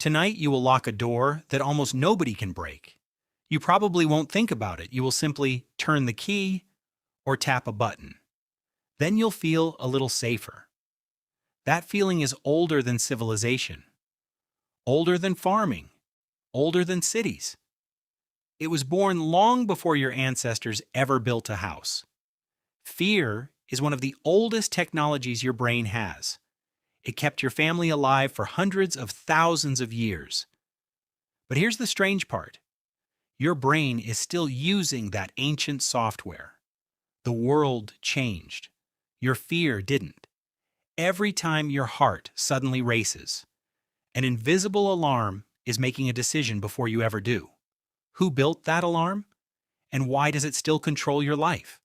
Tonight, you will lock a door that almost nobody can break. You probably won't think about it. You will simply turn the key or tap a button. Then you'll feel a little safer. That feeling is older than civilization, older than farming, older than cities. It was born long before your ancestors ever built a house. Fear is one of the oldest technologies your brain has. It kept your family alive for hundreds of thousands of years. But here's the strange part. Your brain is still using that ancient software. The world changed. Your fear didn't. Every time your heart suddenly races, an invisible alarm is making a decision before you ever do. Who built that alarm? And why does it still control your life?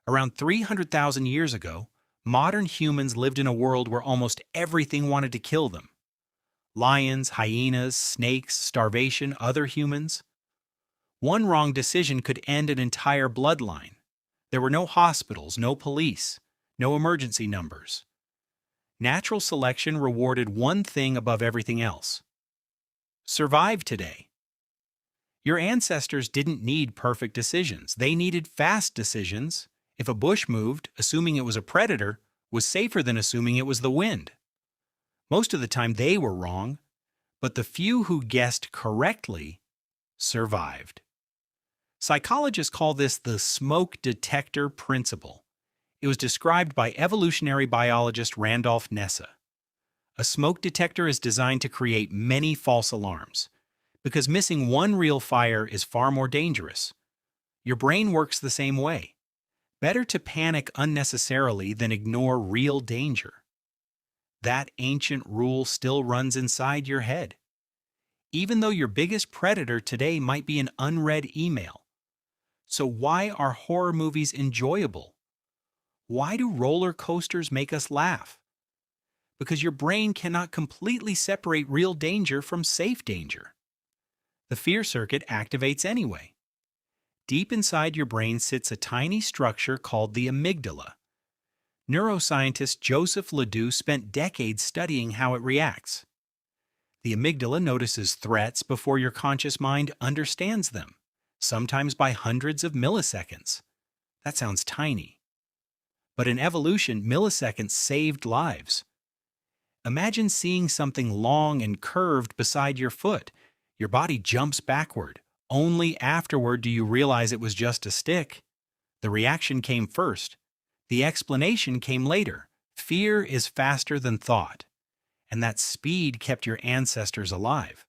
Around 300,000 years ago, modern humans lived in a world where almost everything wanted to kill them. Lions, hyenas, snakes, starvation, other humans. One wrong decision could end an entire bloodline. There were no hospitals, no police, no emergency numbers. Natural selection rewarded one thing above everything else: survive today. Your ancestors didn't need perfect decisions. They needed fast decisions. If a bush moved, assuming it was a predator was safer than assuming it was the wind. Most of the time they were wrong, but the few who guessed correctly survived. Psychologists call this the smoke detector principle. It was described by evolutionary biologist Randolph Nessa. A smoke detector is designed to create many false alarms, because missing one real fire is far more dangerous. Your brain works the same way. Better to panic unnecessarily than ignore real danger. That ancient rule still runs inside your head. Even though your biggest predator today might be an unread email. So why are horror movies enjoyable? Why do roller coasters make us laugh? Because your brain cannot completely separate real danger from safe danger. The fear circuit activates anyway. Deep inside your brain sits a tiny structure called the amygdala. Neuroscientist Joseph Ledoux spent decades studying how it reacts. The amygdala notices threats before your conscious mind understands them, sometimes by hundreds of milliseconds. That sounds tiny. But in evolution, milliseconds saved lives. Imagine seeing something long and curved beside your foot. Your body jumps backward. Only afterward do you realize it was just a stick. The reaction came first. The explanation came later. Fear is faster than thought. And that speed kept your ancestors alive.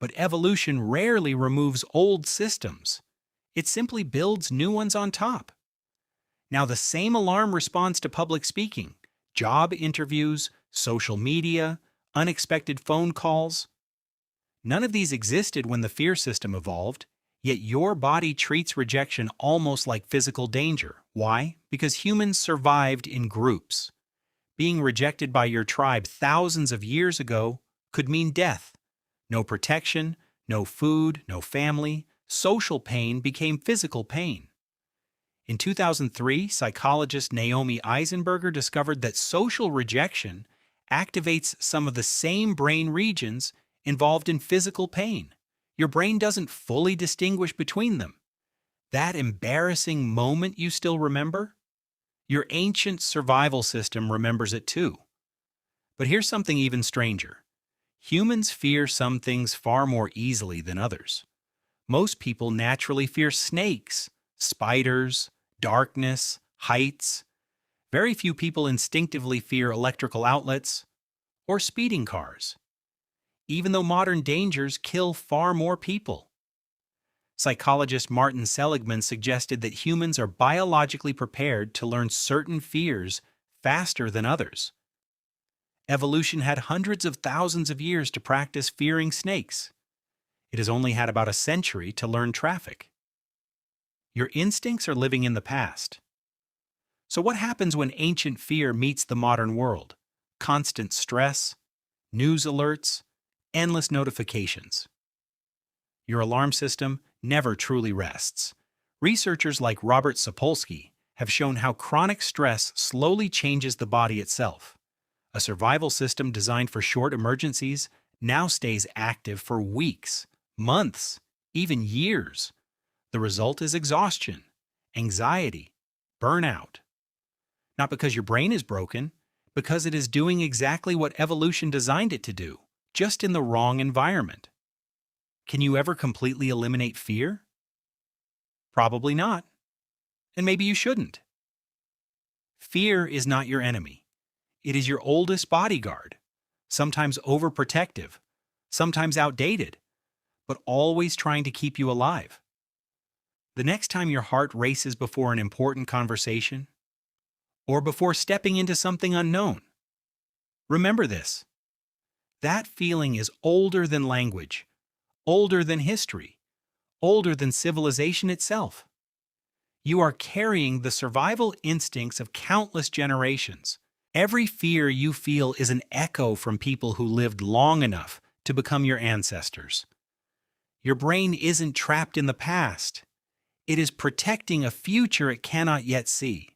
But evolution rarely removes old systems. It simply builds new ones on top. Now the same alarm responds to public speaking, job interviews, social media, unexpected phone calls. None of these existed when the fear system evolved, yet your body treats rejection almost like physical danger. Why? Because humans survived in groups. Being rejected by your tribe thousands of years ago could mean death. No protection, no food, no family. Social pain became physical pain. In 2003, psychologist Naomi Eisenberger discovered that social rejection activates some of the same brain regions involved in physical pain. Your brain doesn't fully distinguish between them. That embarrassing moment you still remember? Your ancient survival system remembers it too. But here's something even stranger. Humans fear some things far more easily than others. Most people naturally fear snakes, spiders, darkness, heights. Very few people instinctively fear electrical outlets or speeding cars, even though modern dangers kill far more people. Psychologist Martin Seligman suggested that humans are biologically prepared to learn certain fears faster than others. Evolution had hundreds of thousands of years to practice fearing snakes. It has only had about a century to learn traffic. Your instincts are living in the past. So what happens when ancient fear meets the modern world? Constant stress, news alerts, endless notifications. Your alarm system never truly rests. Researchers like Robert Sapolsky have shown how chronic stress slowly changes the body itself. A survival system designed for short emergencies now stays active for weeks, months, even years. The result is exhaustion, anxiety, burnout. Not because your brain is broken, because it is doing exactly what evolution designed it to do, just in the wrong environment. Can you ever completely eliminate fear? Probably not. And maybe you shouldn't. Fear is not your enemy. It is your oldest bodyguard, sometimes overprotective, sometimes outdated, but always trying to keep you alive. The next time your heart races before an important conversation, or before stepping into something unknown, remember this. That feeling is older than language, older than history, older than civilization itself. You are carrying the survival instincts of countless generations. Every fear you feel is an echo from people who lived long enough to become your ancestors. Your brain isn't trapped in the past. It is protecting a future it cannot yet see.